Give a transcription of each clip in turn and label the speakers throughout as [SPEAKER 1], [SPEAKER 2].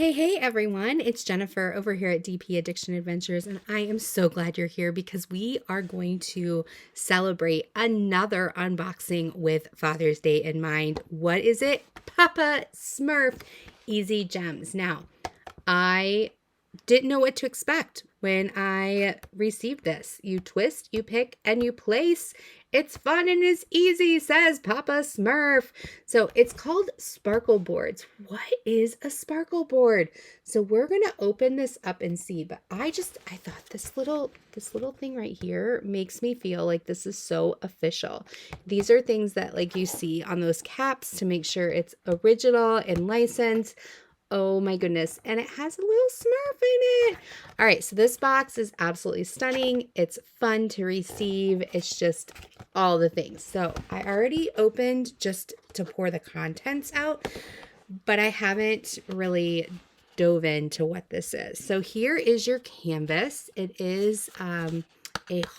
[SPEAKER 1] Hey everyone, it's Jennifer over here at DP Addiction Adventures, and I am so glad you're here because we are going to celebrate another unboxing with Father's Day in mind. What is it? Papa Smurf Easy Gems. Now, I didn't know what to expect when I received this. You twist, you pick, and you place. It's fun and it's easy, says Papa Smurf. So it's called sparkle boards. What is a sparkle board? So we're gonna open this up and see. But I thought this little thing right here makes me feel like this is so official. These are things that like you see on those caps to make sure it's original and licensed. Oh my goodness. And it has a little Smurf in it. All right. So this box is absolutely stunning. It's fun to receive. It's just all the things. So I already opened just to pour the contents out, but I haven't really dove into what this is. So here is your canvas. It is a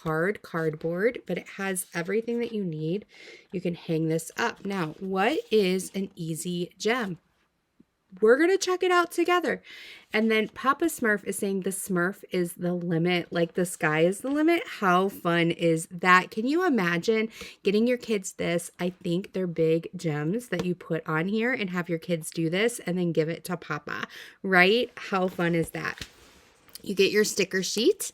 [SPEAKER 1] hard cardboard, but it has everything that you need. You can hang this up. Now, what is an easy gem? We're going to check it out together. And then Papa Smurf is saying the Smurf is the limit, like the sky is the limit. How fun is that? Can you imagine getting your kids this? I think they're big gems that you put on here and have your kids do this and then give it to Papa, right? How fun is that? You get your sticker sheet.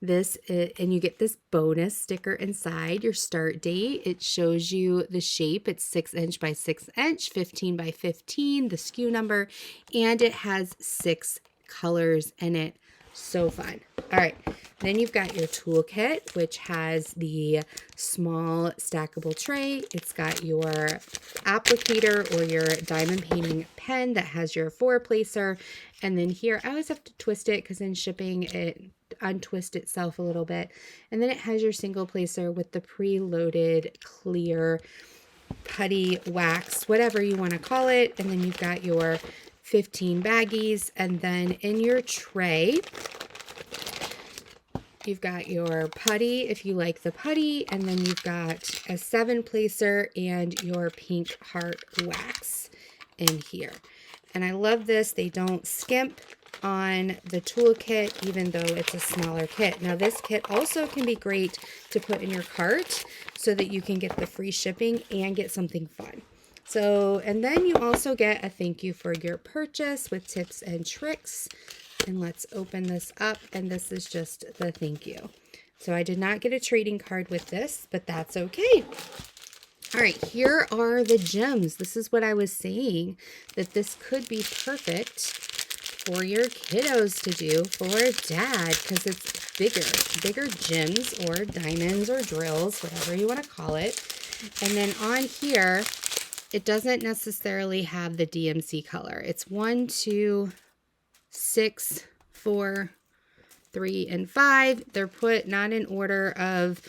[SPEAKER 1] And you get this bonus sticker inside your start date. It shows you the shape. It's 6" by 6", 15 by 15, the SKU number, and it has 6 colors in it. So fun. All right. Then you've got your toolkit, which has the small stackable tray. It's got your applicator or your diamond painting pen that has your 4-placer. And then here, I always have to twist it because in shipping, it untwist itself a little bit. And then it has your single placer with the preloaded clear putty wax, whatever you want to call it. And then you've got your 15 baggies. And then in your tray, you've got your putty if you like the putty, and then you've got a 7-placer and your pink heart wax in here. And I love this. They don't skimp on the toolkit, even though it's a smaller kit. Now, this kit also can be great to put in your cart so that you can get the free shipping and get something fun. So, and then you also get a thank you for your purchase with tips and tricks. And let's open this up, and this is just the thank you. So I did not get a trading card with this, but that's okay. All right, here are the gems. This is what I was saying, that this could be perfect for your kiddos to do for dad, because it's bigger gems or diamonds or drills, whatever you want to call it. And then on here, it doesn't necessarily have the DMC color. It's 1, 2, 6, 4, 3, and 5. They're put not in order of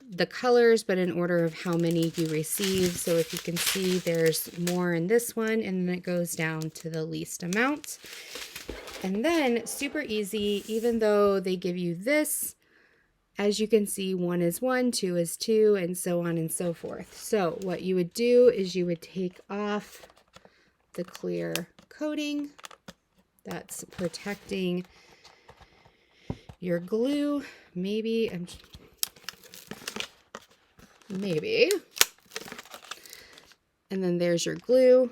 [SPEAKER 1] the colors, but in order of how many you receive. So if you can see, there's more in this one, and then it goes down to the least amount. And then super easy, even though they give you this, as you can see, 1 is 1, 2 is 2, and so on and so forth. So what you would do is you would take off the clear coating that's protecting your glue. Maybe. And then there's your glue.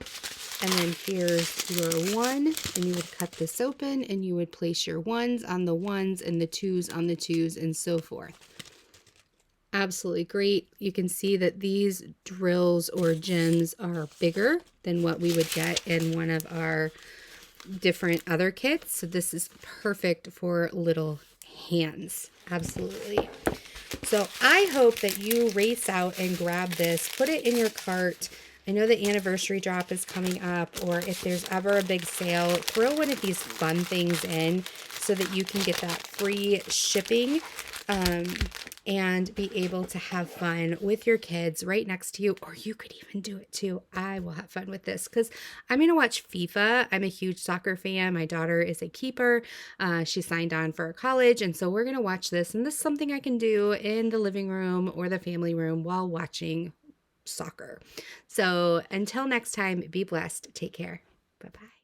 [SPEAKER 1] And then here's your 1. And you would cut this open and you would place your 1s on the 1s and the 2s on the 2s and so forth. Absolutely great. You can see that these drills or gems are bigger than what we would get in one of our different other kits. So this is perfect for little hands. Absolutely. So I hope that you race out and grab this, put it in your cart. I know the anniversary drop is coming up, or if there's ever a big sale, throw one of these fun things in so that you can get that free shipping and be able to have fun with your kids right next to you, or you could even do it too. I will have fun with this because I'm going to watch FIFA. I'm a huge soccer fan. My daughter is a keeper. She signed on for college, and so we're going to watch this, and this is something I can do in the living room or the family room while watching soccer. So until next time, be blessed. Take care. Bye-bye.